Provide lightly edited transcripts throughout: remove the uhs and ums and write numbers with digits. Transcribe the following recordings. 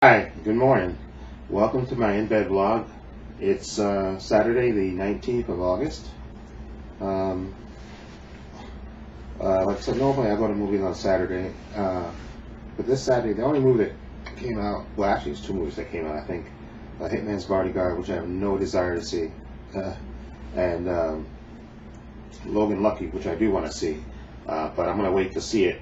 Hi, good morning. Welcome to my in-bed vlog. It's Saturday the 19th of August. Um, like I said, normally I go to movies on Saturday, but this Saturday, the only movie that came out, well actually it's two movies that came out, I think. Hitman's Bodyguard, which I have no desire to see, and Logan Lucky, which I do want to see, but I'm going to wait to see it,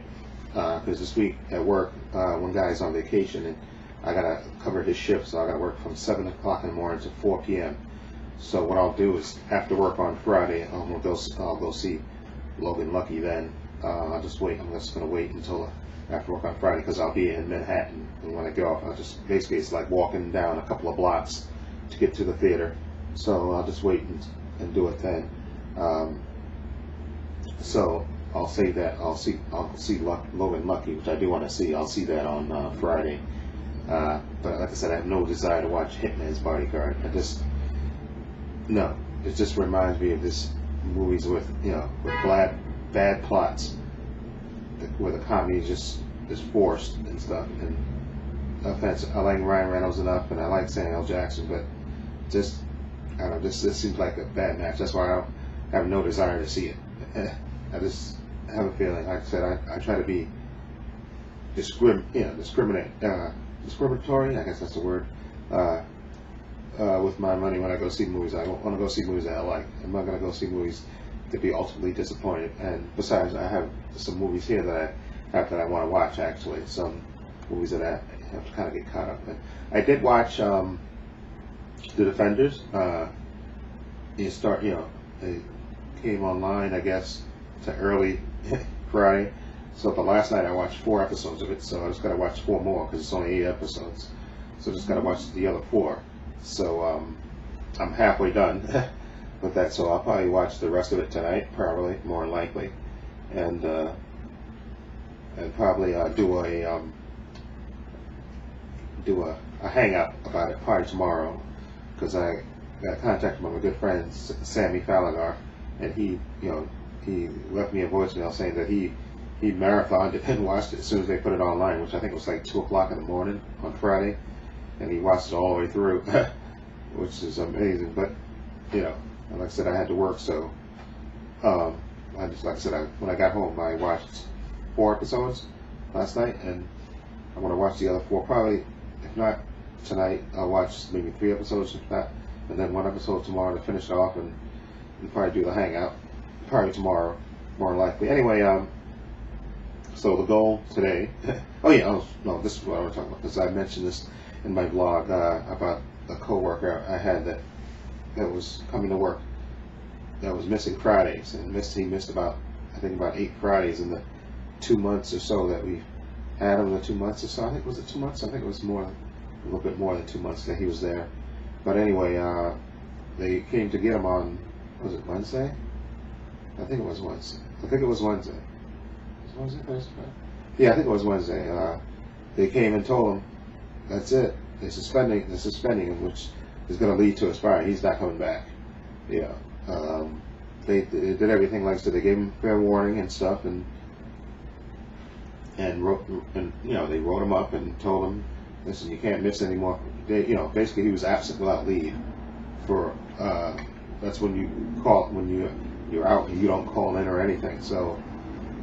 because this week at work, one guy's on vacation, and I gotta cover his shift, so I gotta work from 7 o'clock in the morning to 4 p.m. So what I'll do is, after work on Friday, I'll go see Logan Lucky then. I'll just wait. I'm just gonna wait until after work on Friday, because I'll be in Manhattan, and when I get off, I'll just basically it's like walking down a couple of blocks to get to the theater. So I'll just wait and do it then. So I'll say that I'll see Logan Lucky, which I do want to see. I'll see that on Friday. But like I said, I have no desire to watch Hitman's Bodyguard. No. It just reminds me of this movies with bad plots, where the comedy is forced and stuff. And no offense, I like Ryan Reynolds enough, and I like Samuel L. Jackson, but I don't know, this seems like a bad match. That's why I have no desire to see it. I just have a feeling, like I said, I try to be discriminatory, I guess that's the word, with my money when I go see movies. I want to go see movies that I like. I'm not going to go see movies to be ultimately disappointed. And besides, I have some movies here that I want to watch, actually. Some movies that I have to kind of get caught up in. I did watch The Defenders. They came online, I guess, to early Friday. So, but last night I watched 4 episodes of it, so I just got to watch 4 more because it's only 8 episodes. So I just got to watch the other 4. So I'm halfway done with that. So I'll probably watch the rest of it tonight, probably, more than likely, and probably do a hangout about it probably tomorrow, because I got contacted by my good friend Sammy Falagar, and he left me a voicemail saying that he marathoned it and watched it as soon as they put it online, which I think was like 2 o'clock in the morning on Friday, and he watched it all the way through, which is amazing. But like I said, I had to work, so when I got home, I watched 4 episodes last night, and I'm gonna watch the other 4 probably. If not tonight, I'll watch maybe 3 episodes, if not, and then 1 episode tomorrow to finish it off, and probably do the hangout probably tomorrow, more than likely. Anyway, so the goal today, this is what I want to talk about, because I mentioned this in my vlog about a coworker I had that was coming to work that was missing Fridays, and he missed about 8 Fridays in the 2 months or so that we've had him. The 2 months or so, I think, was it 2 months? I think it was a little bit more than 2 months that he was there. But anyway, they came to get him on, was it Wednesday? I think it was Wednesday. Was it Thursday? Yeah, I think it was Wednesday. They came and told him, that's it. They're suspending him, which is going to lead to his fire. He's not coming back. They did everything like so. They gave him fair warning and stuff, and they wrote him up and told him, listen, you can't miss anymore. Basically he was absent without leave for. That's when you're out and you don't call in or anything. So.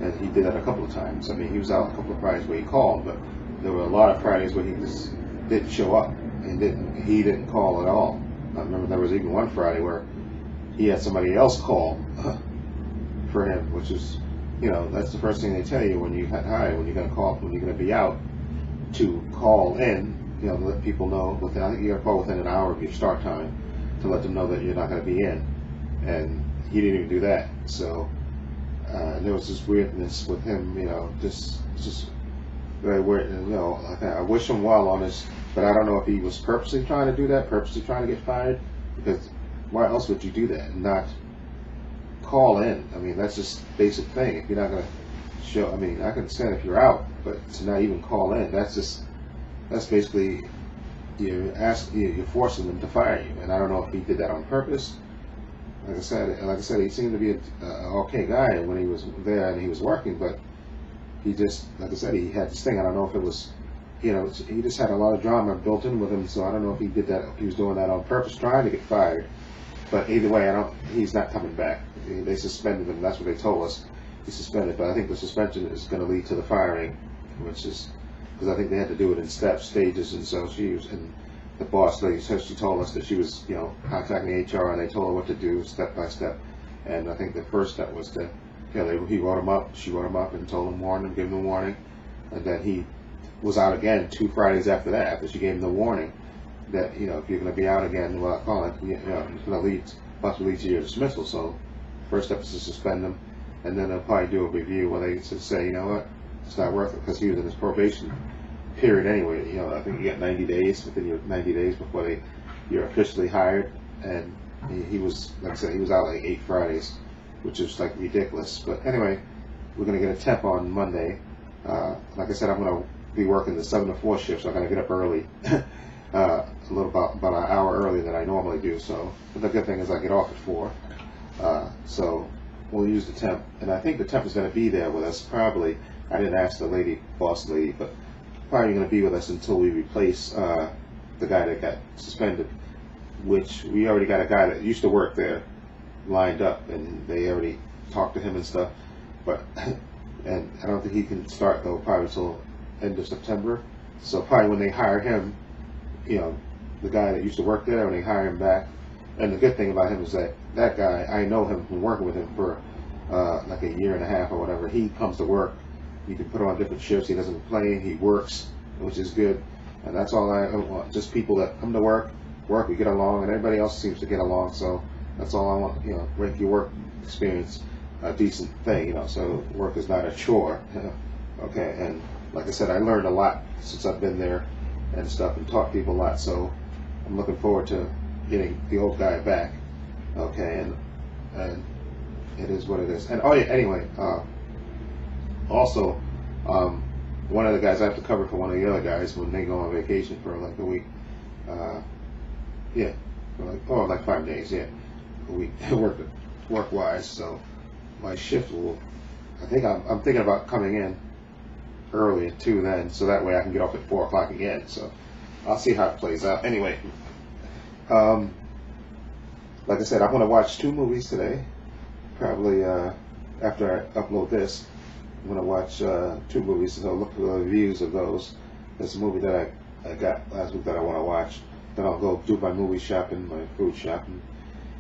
And he did that a couple of times. I mean, he was out a couple of Fridays where he called, but there were a lot of Fridays where he just didn't show up and he didn't call at all. I remember there was even one Friday where he had somebody else call for him, which is, that's the first thing they tell you when you hire, when you're going to call, when you're going to be out, to call in, to let people know. I think you got to call within an hour of your start time to let them know that you're not going to be in. And he didn't even do that. So. There was this weirdness with him, just very weird. I wish him well on this, but I don't know if he was purposely trying to do that, purposely trying to get fired, because why else would you do that and not call in? I mean, that's just a basic thing. If you're not going to show, I mean, I can understand if you're out, but to not even call in, that's basically, you're forcing them to fire you. And I don't know if he did that on purpose. Like I said, he seemed to be an okay guy when he was there and he was working, but he just, like I said, he had this thing. I don't know if it was you know, he just had a lot of drama built in with him. So I don't know if he did that, if he was doing that on purpose, trying to get fired. But either way, he's not coming back. They suspended him. That's what they told us. He's suspended, but I think the suspension is going to lead to the firing, which is because I think they had to do it in stages, and so she was, and the boss lady, so she told us that she was, you know, contacting HR, and they told her what to do step by step. And I think the first step was to, you know, he wrote him up, she wrote him up, and told him, warned him, gave him a warning, and then he was out again 2 Fridays after that, after she gave him the warning that, you know, if you're going to be out again without calling, you know, it's going to possibly lead to your dismissal. So first step is to suspend him, and then they'll probably do a review where they say, you know what, it's not worth it, because he was in his probation period anyway. You know, I think you get 90 days, within your 90 days before you're officially hired, and he was, like I said, he was out like 8 Fridays, which is like ridiculous. But anyway, we're going to get a temp on Monday. Like I said, I'm going to be working the 7 to 4 shift, so I'm going to get up early, a little about an hour earlier than I normally do. So, but the good thing is I get off at 4. So we'll use the temp, and I think the temp is going to be there with us probably. I didn't ask the boss lady, but probably going to be with us until we replace the guy that got suspended, which we already got a guy that used to work there lined up, and they already talked to him and stuff. But and I don't think he can start though probably until end of September. So probably when they hire him, you know, the guy that used to work there, when they hire him back. And the good thing about him is that guy, I know him from working with him for like a year and a half or whatever. He comes to work. You can put him on different shifts. He doesn't complain. He works, which is good. And that's all I want. Just people that come to work, we get along, and everybody else seems to get along. So that's all I want. You know, make your work experience a decent thing. You know, so work is not a chore. Okay, and like I said, I learned a lot since I've been there and stuff, and taught people a lot. So I'm looking forward to getting the old guy back. Okay, and it is what it is. And oh yeah, anyway, also one of the guys I have to cover for one of the other guys when they go on vacation for like a week. Yeah, for like 5 days. Yeah, a week work wise. So my shift will. I think I'm thinking about coming in early too then, so that way I can get off at 4 o'clock again. So I'll see how it plays out. Anyway, like I said, I'm going to watch 2 movies today. Probably after I upload this, I'm going to watch 2 movies, and I'll look for the reviews of those. There's a movie that I got last week that I want to watch. Then I'll go do my movie shopping, my food shopping,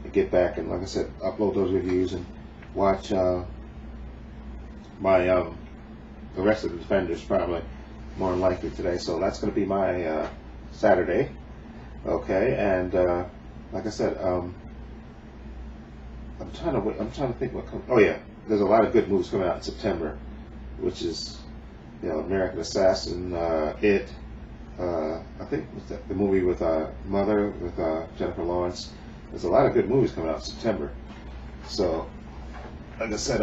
and get back and, like I said, upload those reviews and watch my the rest of the Defenders probably more than likely today. So that's going to be my Saturday. Okay, and like I said, I'm trying to think what comes. Oh yeah, there's a lot of good movies coming out in September, which is, you know, American Assassin, It. I think was that the movie with Mother with Jennifer Lawrence. There's a lot of good movies coming out in September. So, like I said,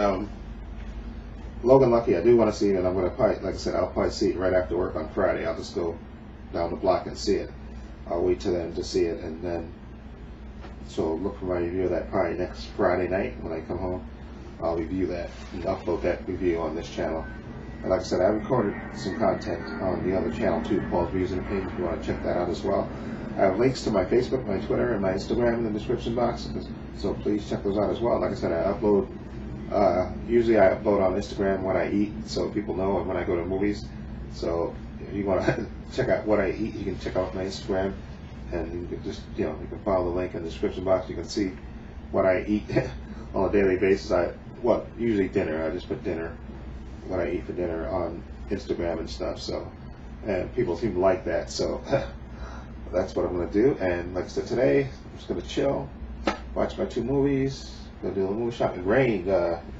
Logan Lucky, I do want to see it, and I'm going to probably, like I said, I'll probably see it right after work on Friday. I'll just go down the block and see it. I'll wait till then to see it, and then, so look for my review of that probably next Friday night when I come home. I'll review that and upload that review on this channel. And like I said, I recorded some content on the other channel too, Paul's Views and Opinions, if you want to check that out as well. I have links to my Facebook, my Twitter, and my Instagram in the description box, so please check those out as well. Like I said, I upload, usually I upload on Instagram what I eat, so people know when I go to movies. So if you want to check out what I eat, you can check out my Instagram, and you can just, you know, you can follow the link in the description box. You can see what I eat on a daily basis. Usually dinner. I just put dinner, what I eat for dinner on Instagram and stuff. So, and people seem to like that. So that's what I'm going to do. And like I said, today I'm just going to chill, watch my 2 movies, go do a movie shopping. It rained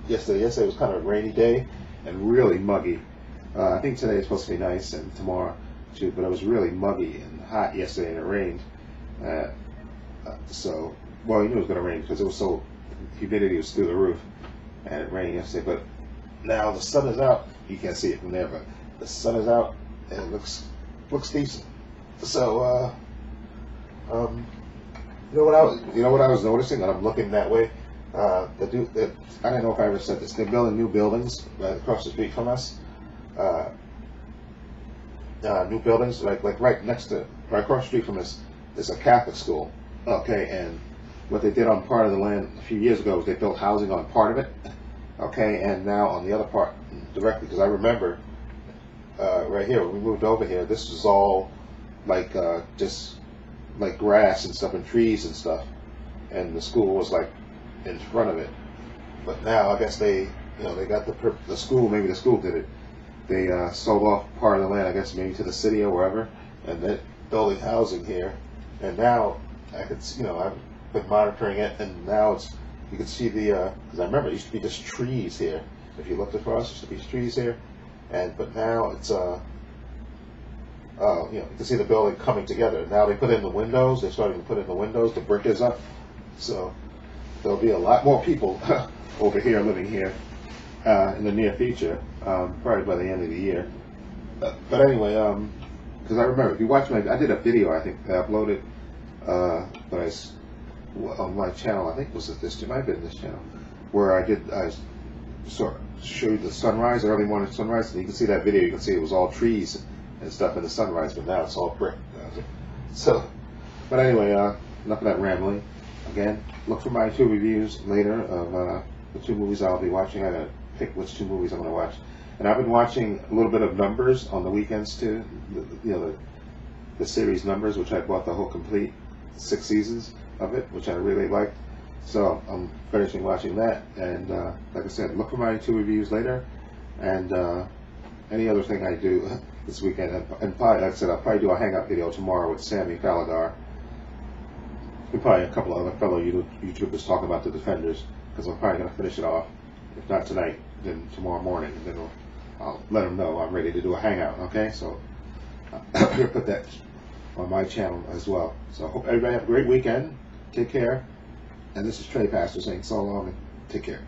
yesterday. Yesterday was kind of a rainy day and really muggy. I think today is supposed to be nice, and tomorrow too, but it was really muggy and hot yesterday, and it rained. So, well, you knew it was going to rain because it was so, humidity was through the roof, and it rained yesterday. But now the sun is out. You can't see it from there, but the sun is out, and it looks decent. So, you know what I was noticing, and I'm looking that way. I don't know if I ever said this. They're building new buildings right across the street from us. new buildings, like right across the street from us is a Catholic school. Okay, and what they did on part of the land a few years ago was they built housing on part of it. Okay, and now on the other part directly, because I remember right here when we moved over here, this was all like just like grass and stuff and trees and stuff, and the school was like in front of it. But now I guess they got the school. Maybe the school did it. They sold off part of the land, I guess maybe to the city or wherever, and they're building housing here. And now I could, I've been monitoring it, and now you can see the because I remember it used to be just trees here. If you looked across, there used to be trees here, but now it's you can see the building coming together. Now they put in the windows. They're starting to put in the windows. The brick is up, so there'll be a lot more people over here living here in the near future, probably by the end of the year. But anyway, because I remember, if you watch I did a video, I think, I uploaded, on my channel, I think it was it might have been this channel, where I sort of showed the sunrise, early morning sunrise, and you can see that video, you can see it was all trees and stuff in the sunrise, but now it's all brick. So, but anyway, enough of that rambling. Again, look for my 2 reviews later of the 2 movies I'll be watching. I gotta pick which 2 movies I'm gonna watch, and I've been watching a little bit of Numbers on the weekends too. The series Numbers, which I bought the whole complete 6 seasons of it, which I really liked. So I'm finishing watching that, and like I said, look for my 2 reviews later, and any other thing I do this weekend, and probably, like I said, I'll probably do a hangout video tomorrow with Sammy Falagar, and probably a couple of other fellow YouTubers talking about the Defenders, because I'm probably going to finish it off, if not tonight, then tomorrow morning, and then I'll let them know I'm ready to do a hangout, okay? So I'm going to put that on my channel as well. So I hope everybody have a great weekend. Take care. And this is Trepacer saying so long and take care.